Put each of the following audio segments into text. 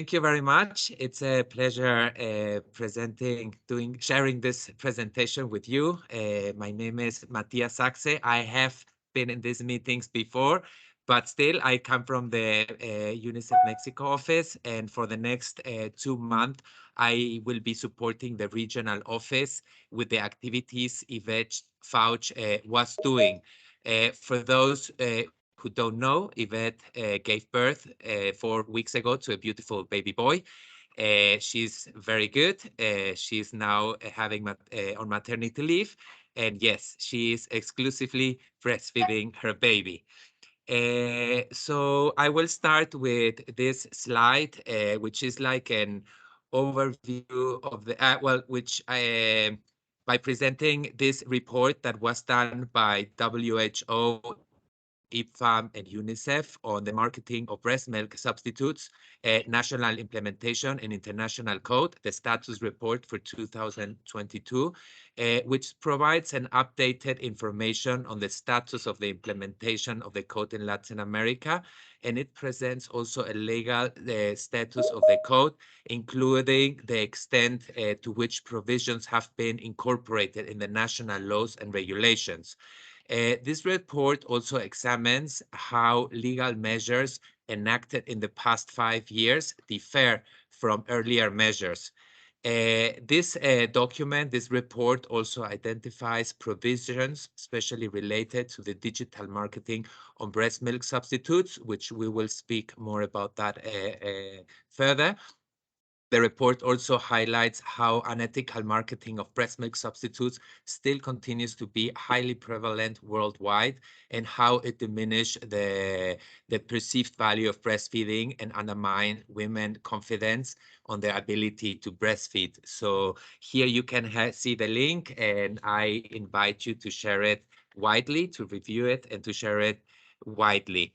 Thank you very much. It's a pleasure sharing this presentation with you. My name is Matthias Sachse. I have been in these meetings before, but still I come from the UNICEF-Mexico office, and for the next 2 months, I will be supporting the regional office with the activities Yvette Fauch was doing. For those who don't know, Yvette gave birth 4 weeks ago to a beautiful baby boy. She's very good. She's now having on maternity leave. And yes, she is exclusively breastfeeding her baby. So I will start with this slide, which is like an overview of the, which by presenting this report that was done by WHO, IPFAM, and UNICEF on the marketing of breast milk substitutes, national implementation and international code, the status report for 2022, which provides an updated information on the status of the implementation of the code in Latin America. And it presents also a legal status of the code, including the extent to which provisions have been incorporated in the national laws and regulations. This report also examines how legal measures enacted in the past 5 years differ from earlier measures. This document, this report also identifies provisions, especially related to the digital marketing on breast milk substitutes, which we will speak more about that further. The report also highlights how unethical marketing of breast milk substitutes still continues to be highly prevalent worldwide, and how it diminishes the perceived value of breastfeeding and undermine women's confidence on their ability to breastfeed. So here you can see the link, and I invite you to share it widely, to review it, and to share it widely.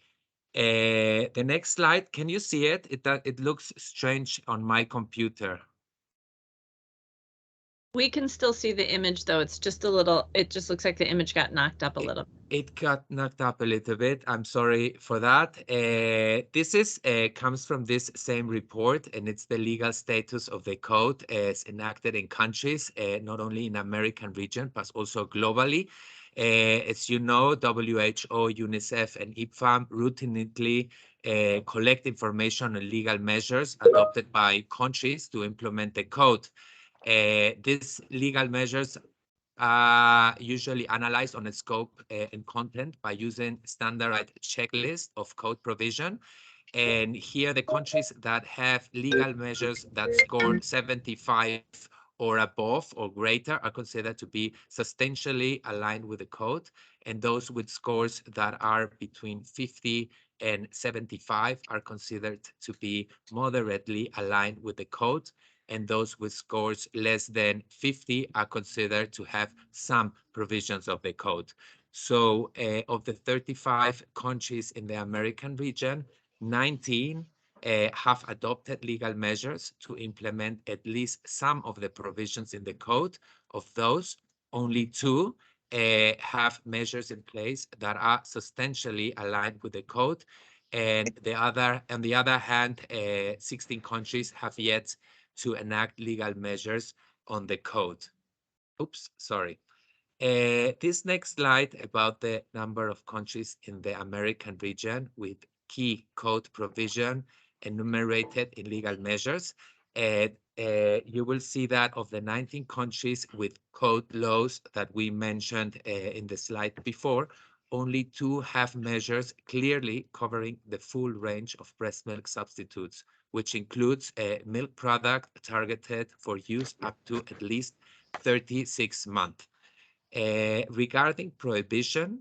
The next slide, can you see it? It looks strange on my computer. We can still see the image, though. It's just a little, it just looks like the image got knocked up a little. It got knocked up a little bit. I'm sorry for that. This comes from this same report, and it's the legal status of the code as enacted in countries, not only in American region, but also globally. As you know, WHO, UNICEF, and IPFAM routinely collect information on legal measures adopted by countries to implement the code. These legal measures usually analyzed on its scope and content by using standardized checklist of code provision. And here the countries that have legal measures that score 75 or above or greater are considered to be substantially aligned with the code. And those with scores that are between 50 and 75 are considered to be moderately aligned with the code. And those with scores less than 50 are considered to have some provisions of the code. So of the 35 countries in the American region, 19 have adopted legal measures to implement at least some of the provisions in the code. Of those, only 2 have measures in place that are substantially aligned with the code. And on the other hand, 16 countries have yet to enact legal measures on the code. Oops, sorry. This next slide about the number of countries in the American region with key code provision enumerated in legal measures. You will see that of the 19 countries with code laws that we mentioned in the slide before, only 2 have measures clearly covering the full range of breast milk substitutes, which includes a milk product targeted for use up to at least 36 months. Regarding prohibition,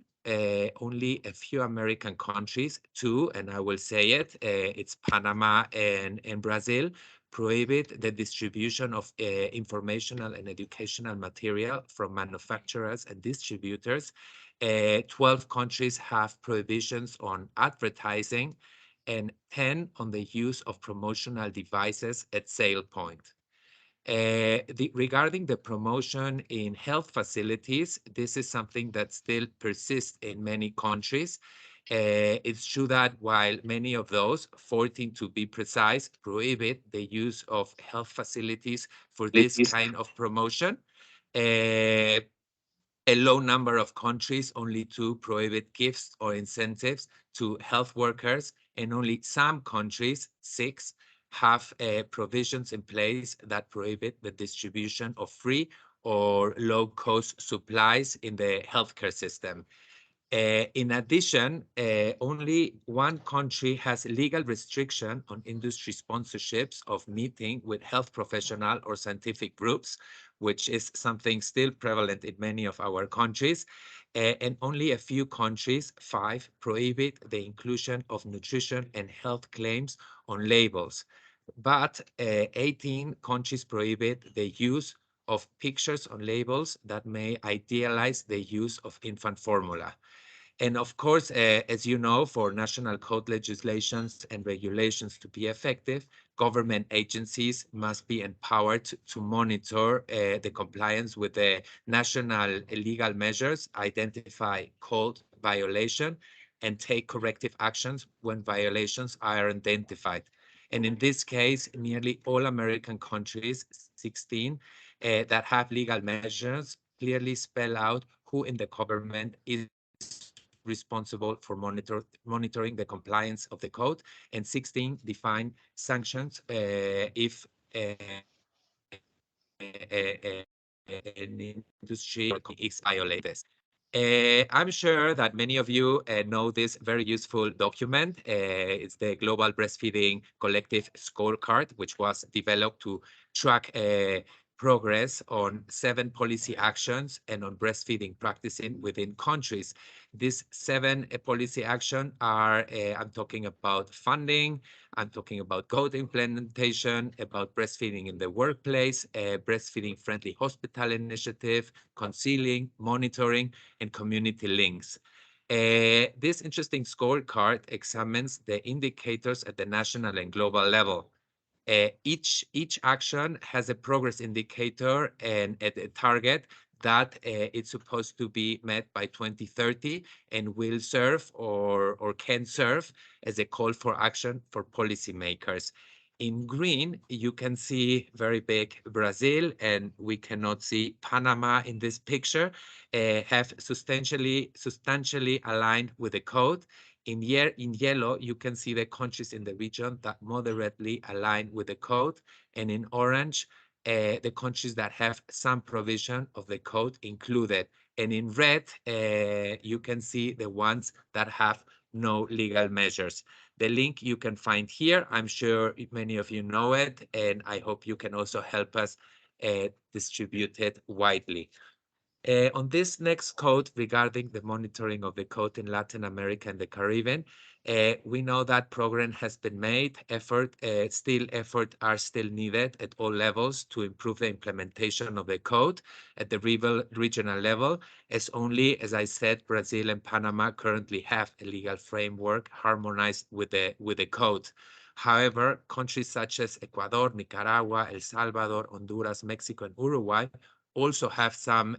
only a few American countries, 2, and I will say it, it's Panama and Brazil, prohibit the distribution of informational and educational material from manufacturers and distributors. 12 countries have prohibitions on advertising, and 10 on the use of promotional devices at sale point. Regarding the promotion in health facilities, this is something that still persists in many countries. It's true that while many of those, 14 to be precise, prohibit the use of health facilities for this kind of promotion, a low number of countries, only 2, prohibit gifts or incentives to health workers, and only some countries, 6, have provisions in place that prohibit the distribution of free or low-cost supplies in the healthcare system. In addition, only 1 country has legal restriction on industry sponsorships of meeting with health professional or scientific groups, which is something still prevalent in many of our countries. And only a few countries, 5, prohibit the inclusion of nutrition and health claims on labels. But 18 countries prohibit the use of pictures on labels that may idealize the use of infant formula. And of course, as you know, for national code legislations and regulations to be effective, government agencies must be empowered to monitor the compliance with the national legal measures, identify code violation, and take corrective actions when violations are identified. And in this case, nearly all American countries, 16, that have legal measures clearly spell out who in the government is responsible for monitoring the compliance of the code, and 16 define sanctions if an industry is violated this. I'm sure that many of you know this very useful document. It's the Global Breastfeeding Collective Scorecard, which was developed to track progress on 7 policy actions and on breastfeeding practicing within countries. These 7 policy actions are, I'm talking about funding, I'm talking about code implementation, about breastfeeding in the workplace, breastfeeding-friendly hospital initiative, concealing, monitoring, and community links. This interesting scorecard examines the indicators at the national and global level. Each action has a progress indicator and a target that it's supposed to be met by 2030 and will serve or can serve as a call for action for policymakers. In green, you can see very big Brazil, and we cannot see Panama in this picture, have substantially aligned with the code. In yellow, you can see the countries in the region that moderately align with the code, and in orange, the countries that have some provision of the code included. And in red, you can see the ones that have no legal measures. The link you can find here. I'm sure many of you know it, and I hope you can also help us distribute it widely. On this next code regarding the monitoring of the code in Latin America and the Caribbean, we know that progress has been made. Efforts are still needed at all levels to improve the implementation of the code at the regional level, as only, as I said, Brazil and Panama currently have a legal framework harmonized with the code. However, countries such as Ecuador, Nicaragua, El Salvador, Honduras, Mexico, and Uruguay also have some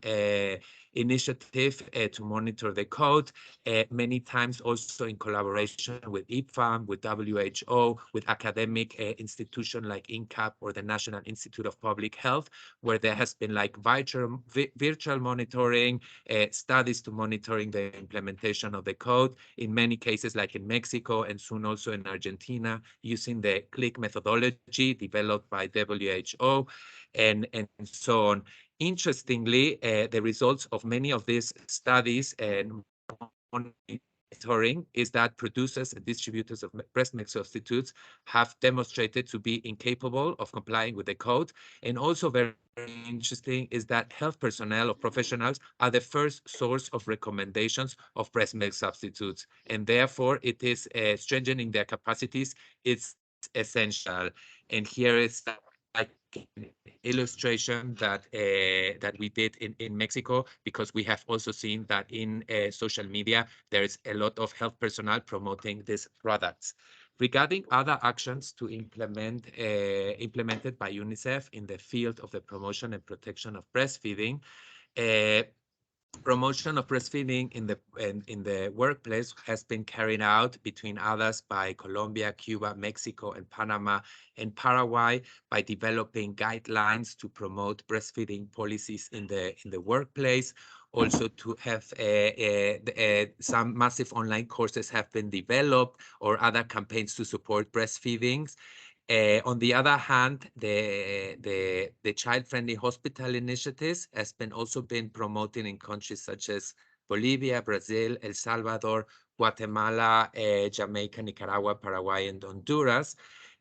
initiative to monitor the code, many times also in collaboration with IPFAM, with WHO, with academic institutions like INCAP or the National Institute of Public Health, where there has been like virtual monitoring, studies to monitoring the implementation of the code, in many cases like in Mexico and soon also in Argentina, using the CLIC methodology developed by WHO, and so on. Interestingly, the results of many of these studies and monitoring is that producers and distributors of breast milk substitutes have demonstrated to be incapable of complying with the code. And also very interesting is that health personnel or professionals are the first source of recommendations of breast milk substitutes. And therefore, it is strengthening their capacities. It's essential. And here is like illustration that we did in Mexico, because we have also seen that in social media there's a lot of health personnel promoting these products. Regarding other actions to implemented by UNICEF in the field of the promotion and protection of breastfeeding, Promotion of breastfeeding in the workplace has been carried out, between others, by Colombia, Cuba, Mexico, and Panama, and Paraguay, by developing guidelines to promote breastfeeding policies in the workplace. Also, to have some massive online courses have been developed, or other campaigns to support breastfeeding. On the other hand, the child-friendly hospital initiatives has been also been promoted in countries such as Bolivia, Brazil, El Salvador, Guatemala, Jamaica, Nicaragua, Paraguay, and Honduras.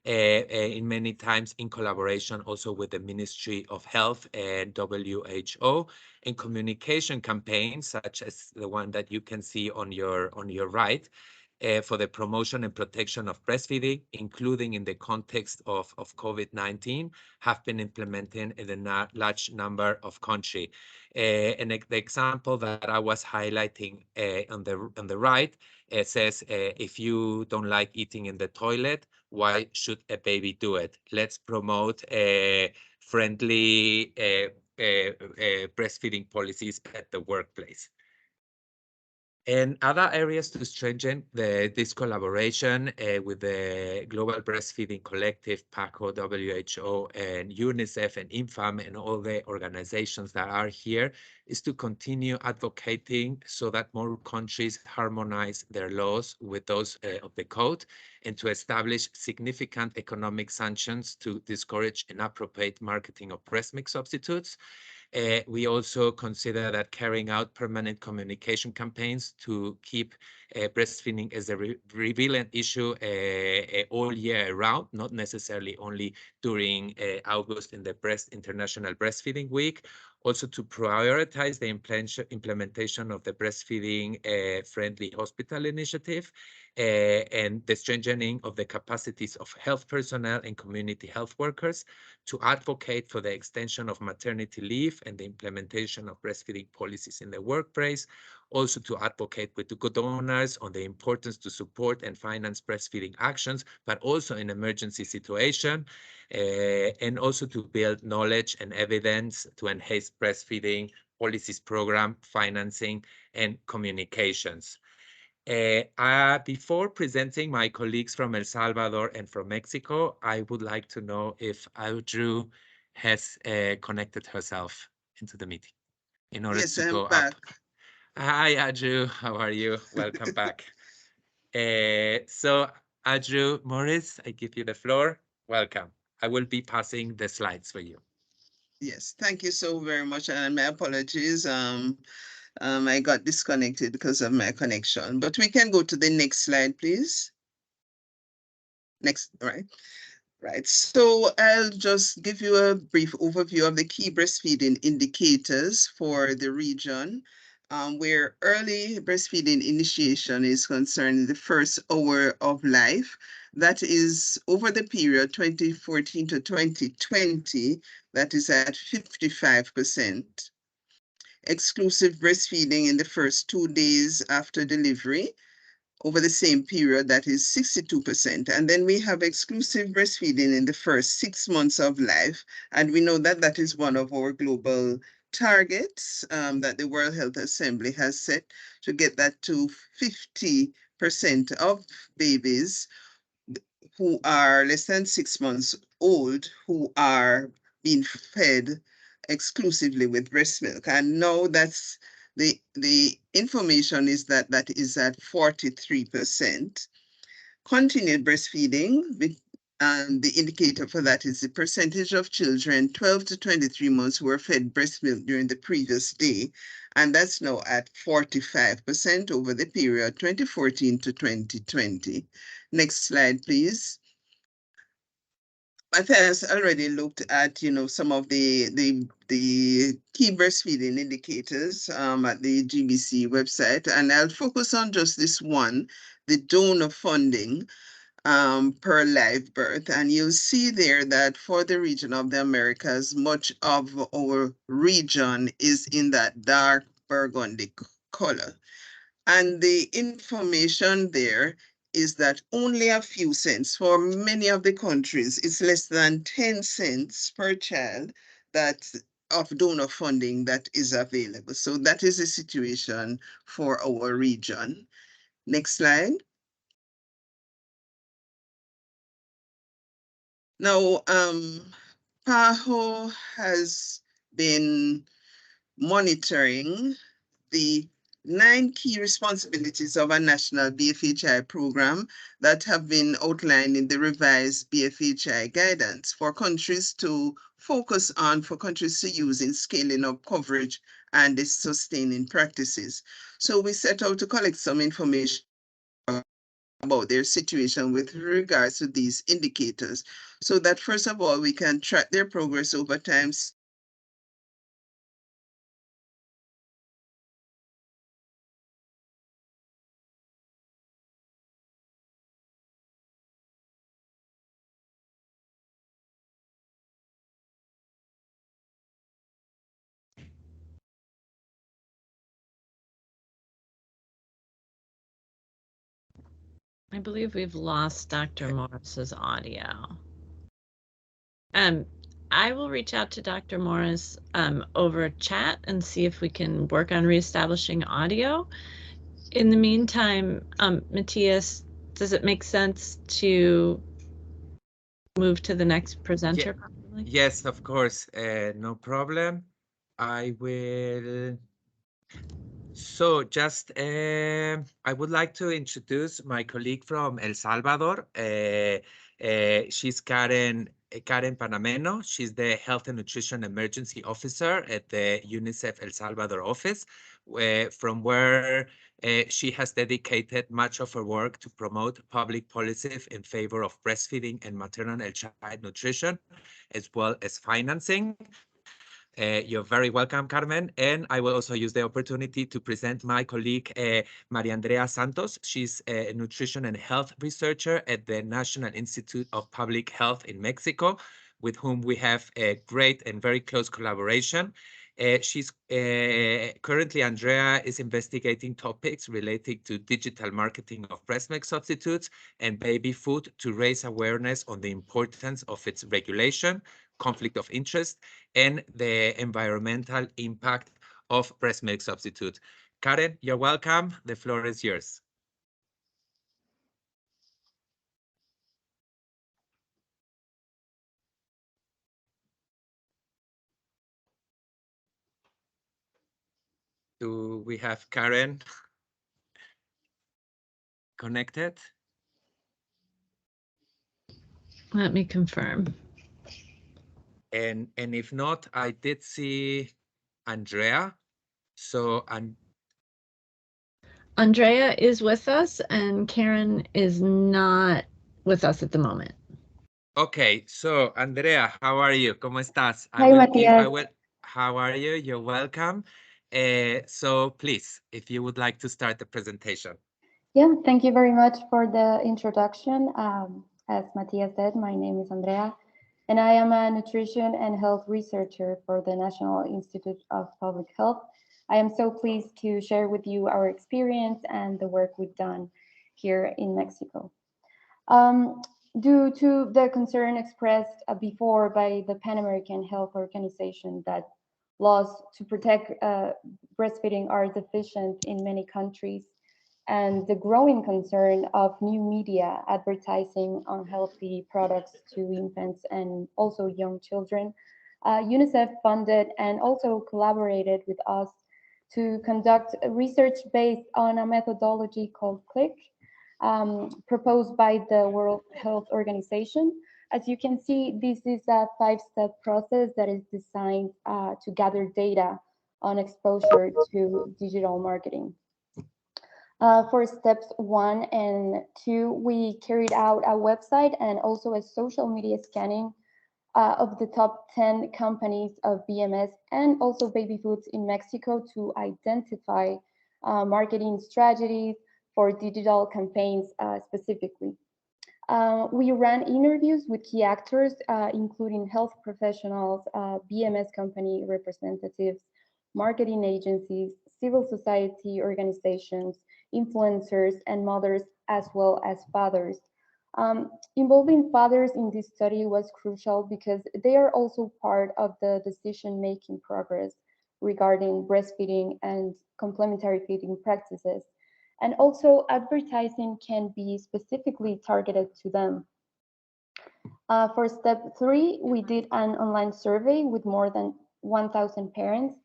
In many times in collaboration also with the Ministry of Health and WHO, and communication campaigns such as the one that you can see on your right, for the promotion and protection of breastfeeding, including in the context of COVID-19, have been implemented in a large number of countries. And the example that I was highlighting on the right says, if you don't like eating in the toilet, why should a baby do it? Let's promote friendly breastfeeding policies at the workplace. And other areas to strengthen this collaboration with the Global Breastfeeding Collective, PAHO, WHO, and UNICEF, and INFAM, and all the organizations that are here, is to continue advocating so that more countries harmonize their laws with those of the code, and to establish significant economic sanctions to discourage inappropriate marketing of breast milk substitutes. We also consider that carrying out permanent communication campaigns to keep breastfeeding as a relevant issue all year round, not necessarily only during August in the International Breastfeeding Week. Also to prioritize the implementation of the breastfeeding friendly hospital initiative, and the strengthening of the capacities of health personnel and community health workers, to advocate for the extension of maternity leave and the implementation of breastfeeding policies in the workplace. Also to advocate with the good owners on the importance to support and finance breastfeeding actions, but also in emergency situation, and also to build knowledge and evidence to enhance breastfeeding policies, program, financing, and communications. Before presenting my colleagues from El Salvador and from Mexico, I would like to know if Audrey has connected herself into the meeting in order Yes, to I'm go back. up. Hi, Audrey. How are you? Welcome back. So, Audrey Morris, I give you the floor. Welcome. I will be passing the slides for you. Yes, thank you so very much. And my apologies. I got disconnected because of my connection. But we can go to the next slide, please. Next, right? Right. So I'll just give you a brief overview of the key breastfeeding indicators for the region, where early breastfeeding initiation is concerned in the first hour of life. That is over the period 2014 to 2020, that is at 55%. Exclusive breastfeeding in the first 2 days after delivery, over the same period, that is 62%. And then we have exclusive breastfeeding in the first 6 months of life. And we know that that is one of our global targets that the World Health Assembly has set, to get that to 50% of babies who are less than 6 months old who are being fed exclusively with breast milk. And now that's the information is that that is at 43%. Continued breastfeeding, and the indicator for that is the percentage of children 12 to 23 months who were fed breast milk during the previous day. And that's now at 45% over the period 2014 to 2020. Next slide, please. Matthias already looked at, some of the key breastfeeding indicators at the GBC website, and I'll focus on just this one, the donor funding per live birth. And you'll see there that for the region of the Americas, much of our region is in that dark burgundy color. And the information there is that only a few cents for many of the countries, it's less than 10 cents per child that of donor funding that is available. So that is the situation for our region. Next slide. Now, PAHO has been monitoring the 9 key responsibilities of a national BFHI program that have been outlined in the revised BFHI guidance for countries to focus on, for countries to use in scaling up coverage and sustaining practices. So we set out to collect some information about their situation with regards to these indicators, so that first of all, we can track their progress over time. I believe we've lost Dr. Morris's audio. I will reach out to Dr. Morris over chat and see if we can work on reestablishing audio. In the meantime, Matthias, does it make sense to move to the next presenter? Yeah. Yes, of course, no problem. I will. So just, I would like to introduce my colleague from El Salvador. She's Karen Panameno. She's the Health and Nutrition Emergency Officer at the UNICEF El Salvador office, from where she has dedicated much of her work to promote public policy in favor of breastfeeding and maternal and child nutrition, as well as financing. You're very welcome, Carmen. And I will also use the opportunity to present my colleague, María Andrea Santos. She's a nutrition and health researcher at the National Institute of Public Health in Mexico, with whom we have a great and very close collaboration. She's currently, Andrea is investigating topics related to digital marketing of breast milk substitutes and baby food to raise awareness on the importance of its regulation, conflict of interest, and the environmental impact of breast milk substitute. Karen, you're welcome. The floor is yours. Do we have Karen connected? Let me confirm. And if not, I did see Andrea. So Andrea is with us and Karen is not with us at the moment. Okay, so Andrea, how are you? ¿Cómo estás? Hi, Matthias. How are you? You're welcome. So please, if you would like to start the presentation. Yeah, thank you very much for the introduction. As Matthias said, my name is Andrea, and I am a nutrition and health researcher for the National Institute of Public Health. I am so pleased to share with you our experience and the work we've done here in Mexico. Due to the concern expressed before by the Pan American Health Organization that laws to protect breastfeeding are deficient in many countries, and the growing concern of new media advertising unhealthy products to infants and also young children, UNICEF funded and also collaborated with us to conduct research based on a methodology called CLICK, proposed by the World Health Organization. As you can see, this is a 5-step process that is designed to gather data on exposure to digital marketing. For steps 1 and 2, we carried out a website and also a social media scanning of the top 10 companies of BMS and also baby foods in Mexico to identify marketing strategies for digital campaigns specifically. We ran interviews with key actors, including health professionals, BMS company representatives, marketing agencies, civil society organizations, influencers, and mothers, as well as fathers. Involving fathers in this study was crucial because they are also part of the decision-making progress regarding breastfeeding and complementary feeding practices. And also advertising can be specifically targeted to them. For step 3, we did an online survey with more than 1,000 parents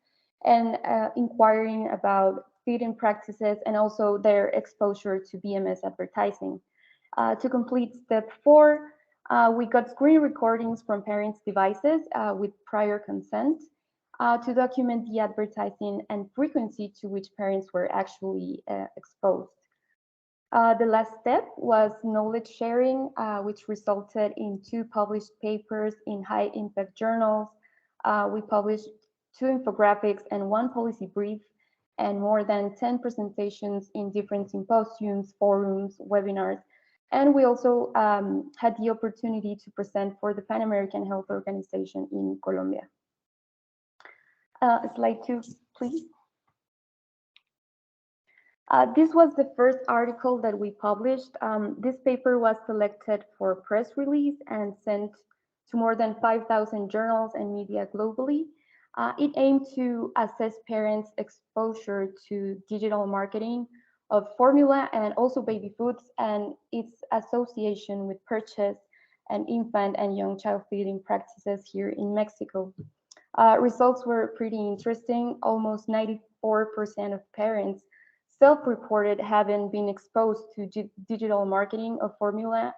and inquiring about feeding practices and also their exposure to BMS advertising. To complete step 4, we got screen recordings from parents' devices with prior consent to document the advertising and frequency to which parents were actually exposed. The last step was knowledge sharing, which resulted in 2 published papers in high-impact journals. We published 2 infographics and 1 policy brief, and more than 10 presentations in different symposiums, forums, webinars. And we also had the opportunity to present for the Pan American Health Organization in Colombia. Slide 2, please. This was the first article that we published. This paper was selected for press release and sent to more than 5,000 journals and media globally. It aimed to assess parents' exposure to digital marketing of formula and also baby foods and its association with purchase and infant and young child feeding practices here in Mexico. Results were pretty interesting. Almost 94% of parents self-reported having been exposed to digital marketing of formula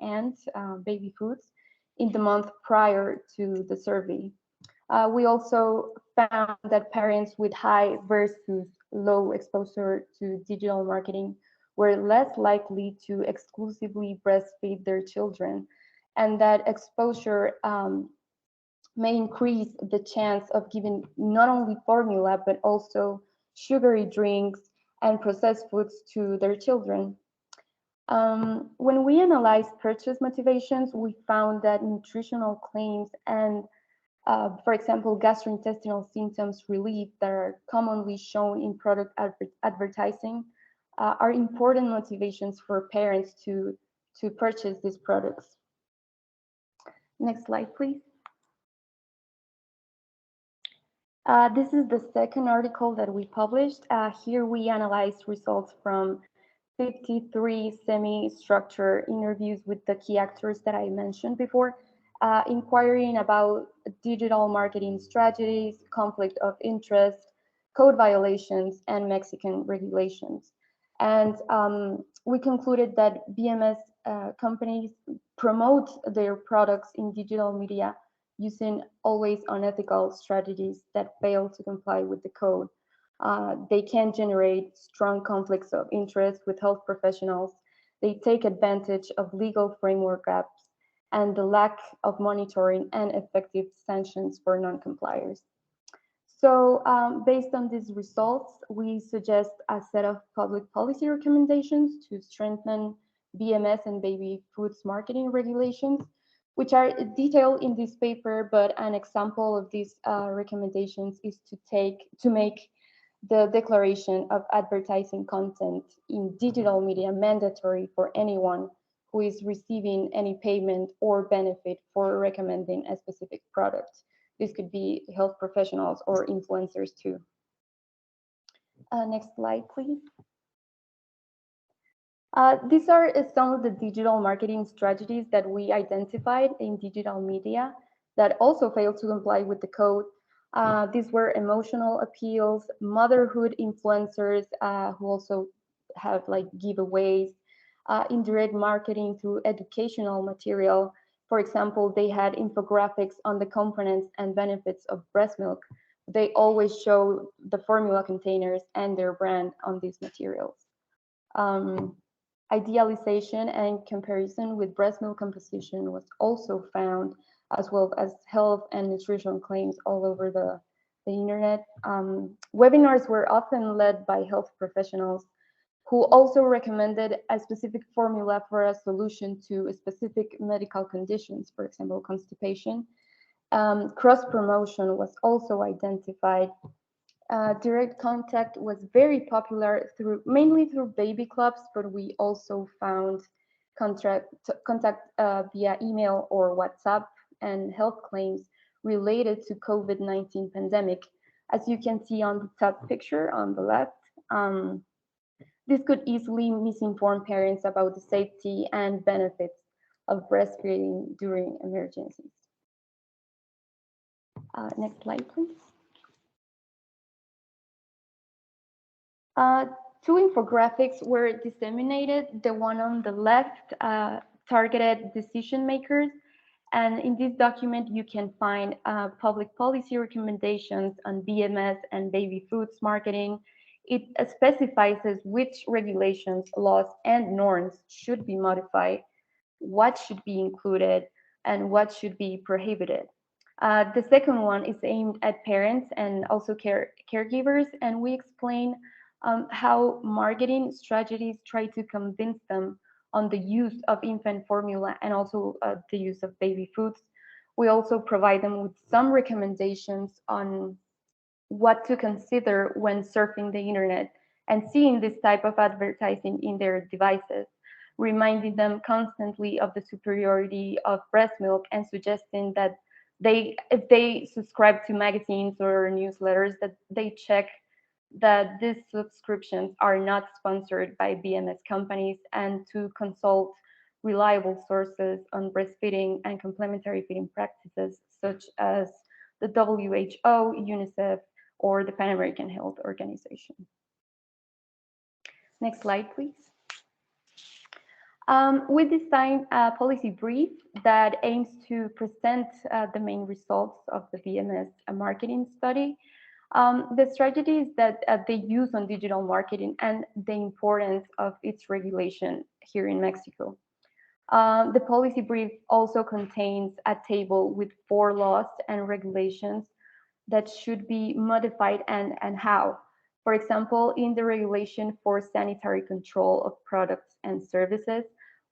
and baby foods in the month prior to the survey. We also found that parents with high versus low exposure to digital marketing were less likely to exclusively breastfeed their children, and that exposure may increase the chance of giving not only formula, but also sugary drinks and processed foods to their children. When we analyzed purchase motivations, we found that nutritional claims and for example, gastrointestinal symptoms relief that are commonly shown in product advertising are important motivations for parents to purchase these products. Next slide, please. This is the second article that we published. Here we analyzed results from 53 semi-structured interviews with the key actors that I mentioned before, inquiring about digital marketing strategies, conflict of interest, code violations, and Mexican regulations. And we concluded that BMS companies promote their products in digital media using always unethical strategies that fail to comply with the code. They can generate strong conflicts of interest with health professionals. They take advantage of legal framework gaps and the lack of monitoring and effective sanctions for non-compliers. So based on these results, we suggest a set of public policy recommendations to strengthen BMS and baby foods marketing regulations, which are detailed in this paper, but an example of these recommendations is to make the declaration of advertising content in digital media mandatory for anyone who is receiving any payment or benefit for recommending a specific product. This could be health professionals or influencers too. Next slide, please. These are some of the digital marketing strategies that we identified in digital media that also failed to comply with the code. These were emotional appeals, motherhood influencers who also have like giveaways, indirect marketing through educational material. For example, they had infographics on the components and benefits of breast milk. They always show the formula containers and their brand on these materials. Idealization and comparison with breast milk composition was also found, as well as health and nutrition claims all over the internet. Webinars were often led by health professionals who also recommended a specific formula for a solution to specific medical conditions, for example, constipation. Cross-promotion was also identified. Direct contact was very popular mainly through baby clubs, but we also found contact via email or WhatsApp, and health claims related to COVID-19 pandemic. As you can see on the top picture on the left, this could easily misinform parents about the safety and benefits of breastfeeding during emergencies. Next slide, please. Two infographics were disseminated. The one on the left targeted decision makers. And in this document, you can find public policy recommendations on BMS and baby foods marketing. It specifies which regulations, laws, and norms should be modified, what should be included, and what should be prohibited. The second one is aimed at parents and also caregivers, and we explain how marketing strategies try to convince them on the use of infant formula and also the use of baby foods. We also provide them with some recommendations on what to consider when surfing the internet and seeing this type of advertising in their devices, reminding them constantly of the superiority of breast milk and suggesting that if they subscribe to magazines or newsletters, that they check that these subscriptions are not sponsored by BMS companies, and to consult reliable sources on breastfeeding and complementary feeding practices, such as the WHO, UNICEF, or the Pan American Health Organization. Next slide, please. We designed a policy brief that aims to present the main results of the BMS marketing study, the strategies that they use on digital marketing, and the importance of its regulation here in Mexico. The policy brief also contains a table with 4 laws and regulations that should be modified and how. For example, in the regulation for sanitary control of products and services,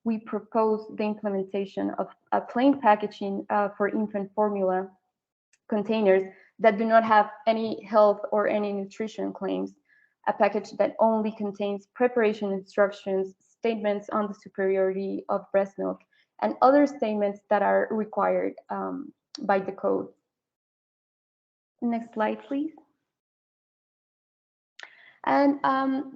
we propose the implementation of a plain packaging for infant formula containers that do not have any health or any nutrition claims, a package that only contains preparation instructions, statements on the superiority of breast milk, and other statements that are required by the code. Next slide, please. And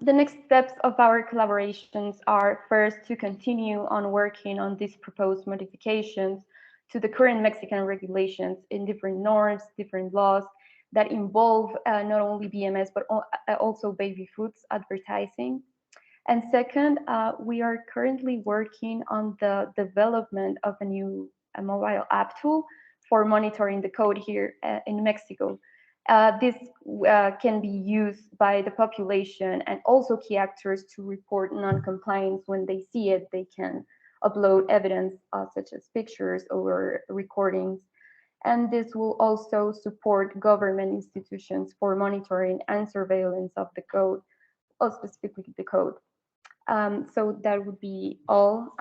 the next steps of our collaborations are first to continue on working on these proposed modifications to the current Mexican regulations in different norms, different laws that involve not only BMS, but also baby foods advertising. And second, we are currently working on the development of a new mobile app tool for monitoring the code here in Mexico. This can be used by the population and also key actors to report non-compliance. When they see it, they can upload evidence such as pictures or recordings. And this will also support government institutions for monitoring and surveillance of the code, or specifically the code. So that would be all.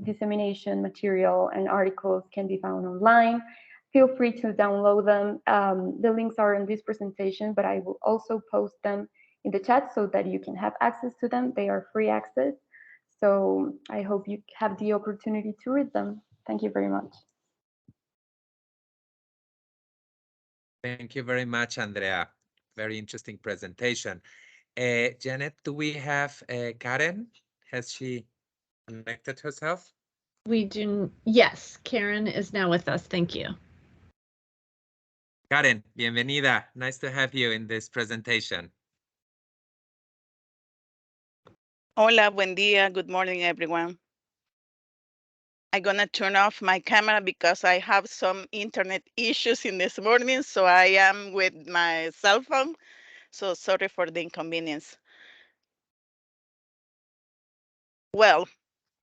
Dissemination material and articles can be found online. Feel free to download them. The links are in this presentation, but I will also post them in the chat so that you can have access to them. They are free access. So I hope you have the opportunity to read them. Thank you very much. Thank you very much, Andrea. Very interesting presentation. Janet, do we have Karen? Has she connected herself? We do. Yes, Karen is now with us. Thank you. Karen, bienvenida. Nice to have you in this presentation. Hola, buen día. Good morning, everyone. I'm gonna turn off my camera because I have some internet issues in this morning, so I am with my cell phone. So sorry for the inconvenience. Well,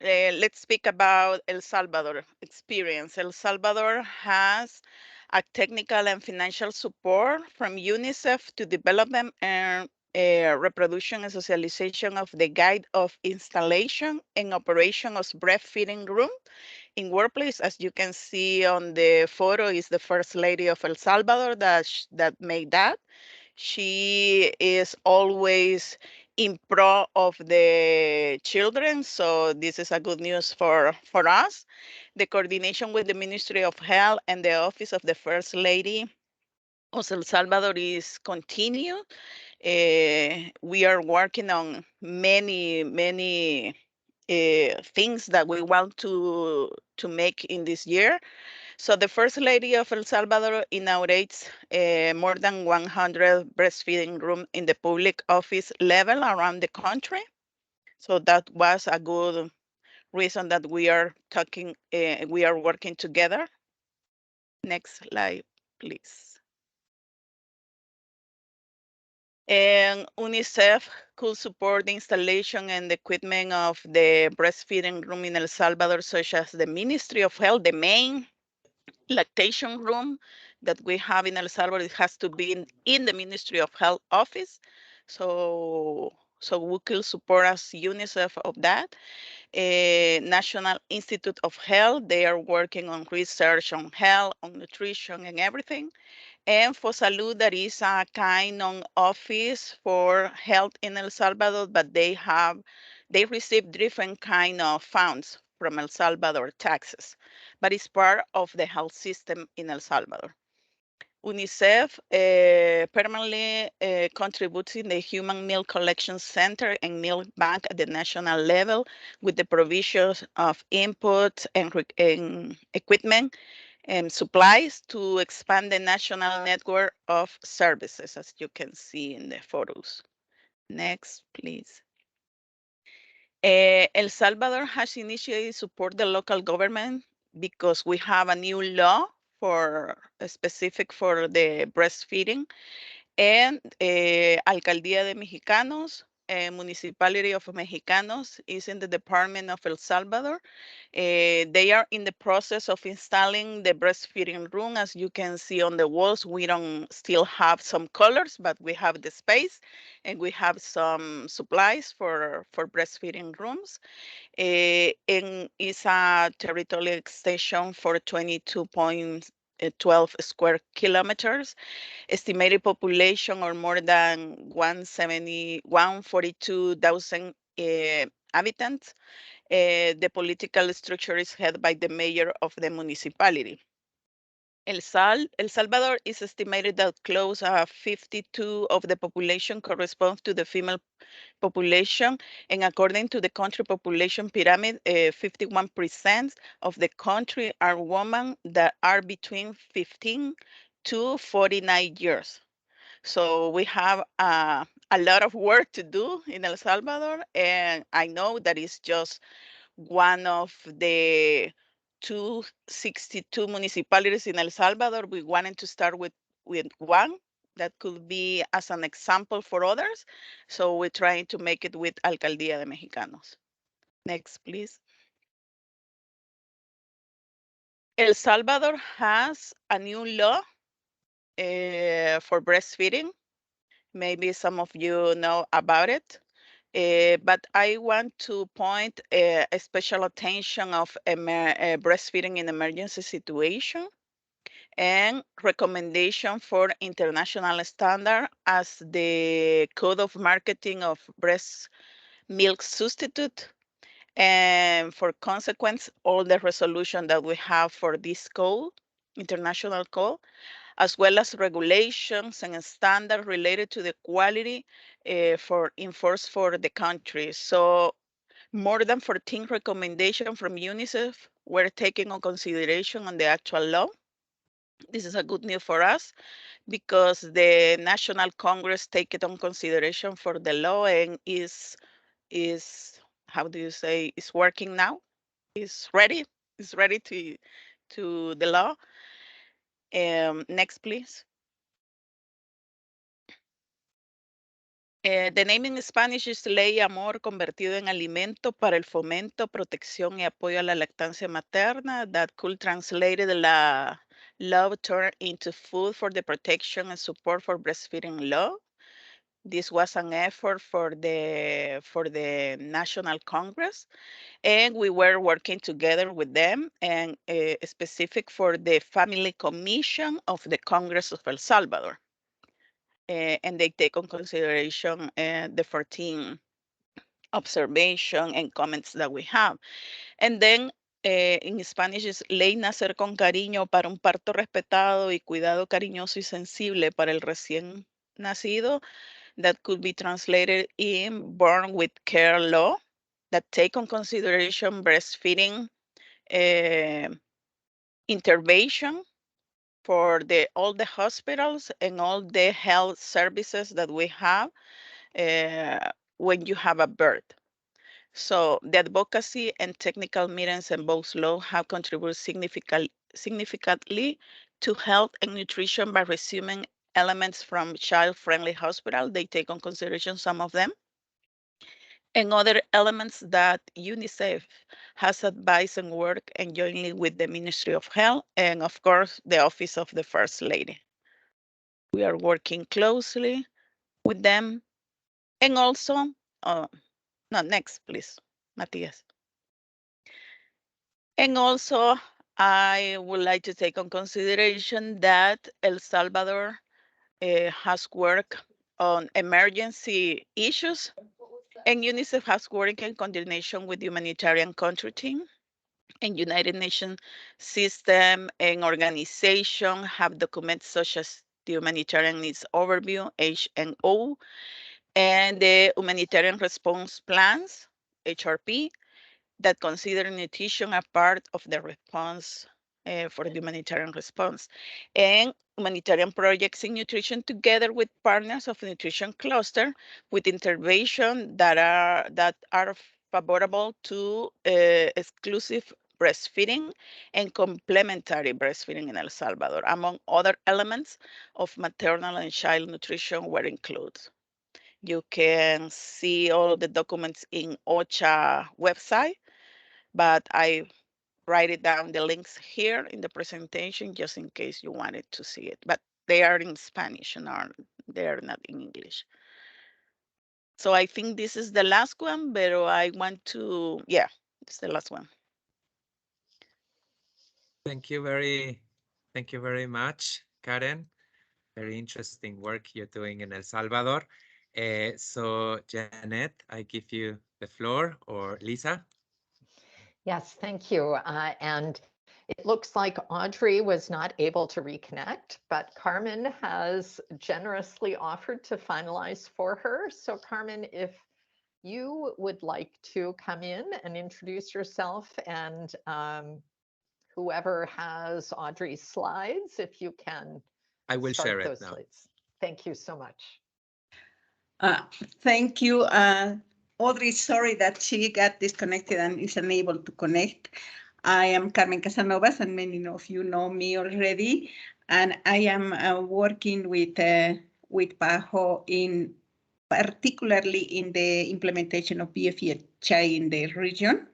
let's speak about El Salvador experience. El Salvador has a technical and financial support from UNICEF to development and reproduction and socialization of the guide of installation and operation of breastfeeding room in workplace. As you can see on the photo, is the First Lady of El Salvador that made that. She is always in pro of the children. So this is a good news for us. The coordination with the Ministry of Health and the Office of the First Lady of El Salvador is continued. We are working on many things that we want to make in this year. So the First Lady of El Salvador inaugurates more than 100 breastfeeding rooms in the public office level around the country. So that was a good reason that we are talking, we are working together. Next slide, please. And UNICEF could support the installation and the equipment of the breastfeeding room in El Salvador, such as the Ministry of Health, the main lactation room that we have in El Salvador. It has to be in the Ministry of Health office. So we could support as UNICEF of that. National Institute of Health, they are working on research on health, on nutrition and everything. And for Salud, that is a kind of office for health in El Salvador, but they receive different kind of funds from El Salvador taxes, but it's part of the health system in El Salvador. UNICEF permanently contributes in the Human Milk Collection Center and Milk Bank at the national level with the provision of inputs and equipment and supplies to expand the national network of services, as you can see in the photos. Next, please. El Salvador has initiated support the local government because we have a new law for specific for the breastfeeding, and Alcaldía de Mexicanos, Municipality of Mexicanos is in the Department of El Salvador. They are in the process of installing the breastfeeding room. As you can see on the walls, we don't still have some colors, but we have the space and we have some supplies for breastfeeding rooms. And it's a territorial extension for 22.12 square kilometers. Estimated population or more than 142,000 habitants. The political structure is headed by the mayor of the municipality. El Salvador is estimated that close to 52 of the population corresponds to the female population, and according to the country population pyramid, 51% of the country are women that are between 15 to 49 years. So we have a lot of work to do in El Salvador, and I know that it's just one of the 262 municipalities in El Salvador. We wanted to start with one that could be as an example for others. So we're trying to make it with Alcaldía de Mexicanos. Next, please. El Salvador has a new law for breastfeeding. Maybe some of you know about it. But I want to point a special attention of breastfeeding in emergency situation and recommendation for international standard as the Code of Marketing of Breast Milk Substitute. And for consequence, all the resolution that we have for this code, international code, as well as regulations and standards related to the quality for enforced for the country. So more than 14 recommendations from UNICEF were taken on consideration on the actual law. This is a good news for us because the National Congress take it on consideration for the law and is how do you say, is working now, is ready to the law. Next, please. The name in Spanish is Ley Amor convertido en alimento para el fomento, protección y apoyo a la lactancia materna. That could translate la love turn into food for the protection and support for breastfeeding law. This was an effort for the National Congress, and we were working together with them and specific for the Family Commission of the Congress of El Salvador. and they take on consideration the 14 observation and comments that we have. And then in Spanish is ley nacer con cariño para un parto respetado y cuidado cariñoso y sensible para el recién nacido. That could be translated in born with care law that take on consideration breastfeeding intervention for all the hospitals and all the health services that we have when you have a birth. So the advocacy and technical meetings in both law have contributed significantly to health and nutrition by resuming elements from child-friendly hospital. They take on consideration some of them. And other elements that UNICEF has advised and worked and jointly with the Ministry of Health and of course the Office of the First Lady. We are working closely with them. And also, no, next please, Matthias. And also, I would like to take on consideration that El Salvador has worked on emergency issues, and UNICEF has worked in coordination with the humanitarian country team, and United Nations system and organization have documents such as the Humanitarian Needs Overview, HNO, and the Humanitarian Response Plans, HRP, that consider nutrition a part of the response for the humanitarian response. And humanitarian projects in nutrition together with partners of nutrition cluster with intervention that are favorable to exclusive breastfeeding and complementary breastfeeding in El Salvador, among other elements of maternal and child nutrition were included. You can see all the documents in OCHA website, but I write it down the links here in the presentation just in case you wanted to see it. But they are in Spanish and they are not in English. So I think this is the last one, but I want to, yeah, it's the last one. Thank you very much, Karen. Very interesting work you're doing in El Salvador. So Janet, I give you the floor, or Lisa. Yes, thank you. And it looks like Audrey was not able to reconnect, but Carmen has generously offered to finalize for her. So Carmen, if you would like to come in and introduce yourself, and whoever has Audrey's slides, if you can I will share it those now. slides. Thank you so much. Thank you. Audrey, sorry that she got disconnected and is unable to connect. I am Carmen Casanovas, and many of you know me already. And I am working with PAHO particularly in the implementation of BFHI in the region.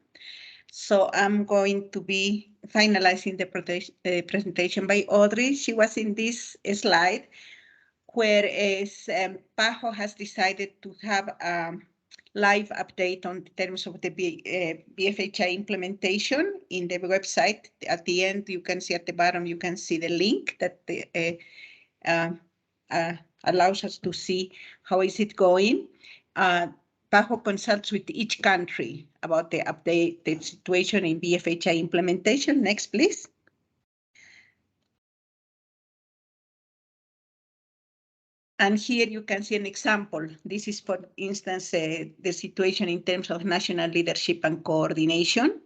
So I'm going to be finalizing the presentation by Audrey. She was in this slide, whereas PAHO has decided to have a live update on terms of the BFHI implementation in the website. At the end, you can see at the bottom, you can see the link that allows us to see how is it going. PAHO consults with each country about the updated situation in BFHI implementation. Next, please. And here you can see an example. This is, for instance, the situation in terms of national leadership and coordination.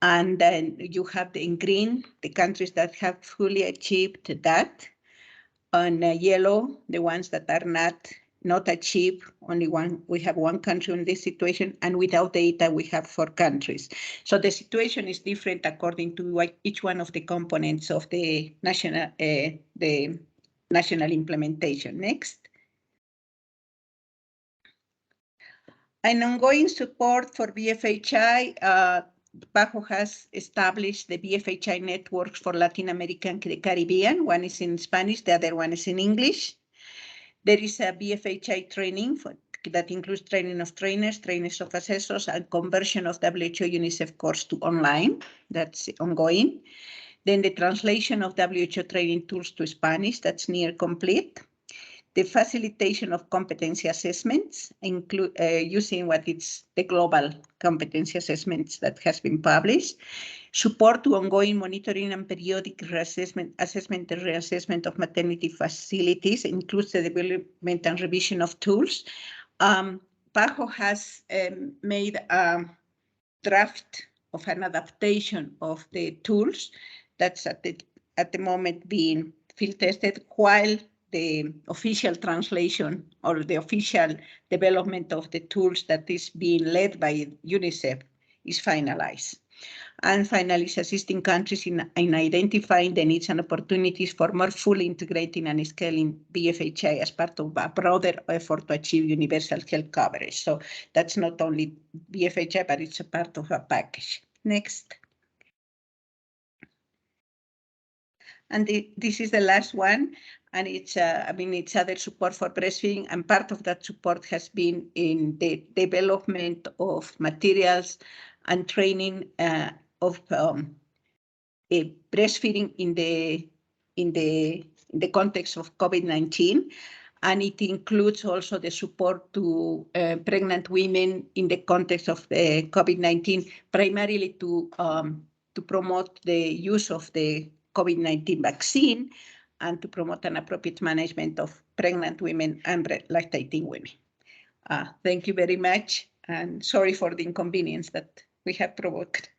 And then you have in green, the countries that have fully achieved that. On yellow, the ones that are not achieved, only one. We have one country in this situation, and without data, we have 4 countries. So the situation is different according to each one of the components of the national implementation. Next. An ongoing support for BFHI, PAHO has established the BFHI networks for Latin America and the Caribbean. One is in Spanish, the other one is in English. There is a BFHI training that includes training of trainers, trainers of assessors, and conversion of WHO UNICEF course to online. That's ongoing. Then the translation of WHO training tools to Spanish, that's near complete. the facilitation of competency assessments, using what is the global competency assessments that has been published, support to ongoing monitoring and periodic assessment and reassessment of maternity facilities, includes the development and revision of tools. PAHO has made a draft of an adaptation of the tools that's at the moment being field tested, while the official translation or the official development of the tools that is being led by UNICEF is finalized. And finally, is assisting countries in identifying the needs and opportunities for more fully integrating and scaling BFHI as part of a broader effort to achieve universal health coverage. So that's not only BFHI, but it's a part of a package. Next. And this is the last one, and it's it's other support for breastfeeding, and part of that support has been in the development of materials and training of breastfeeding in the context of COVID-19, and it includes also the support to pregnant women in the context of the COVID-19, primarily to promote the use of the COVID-19 vaccine and to promote an appropriate management of pregnant women and lactating women. Thank you very much, and sorry for the inconvenience that we have provoked.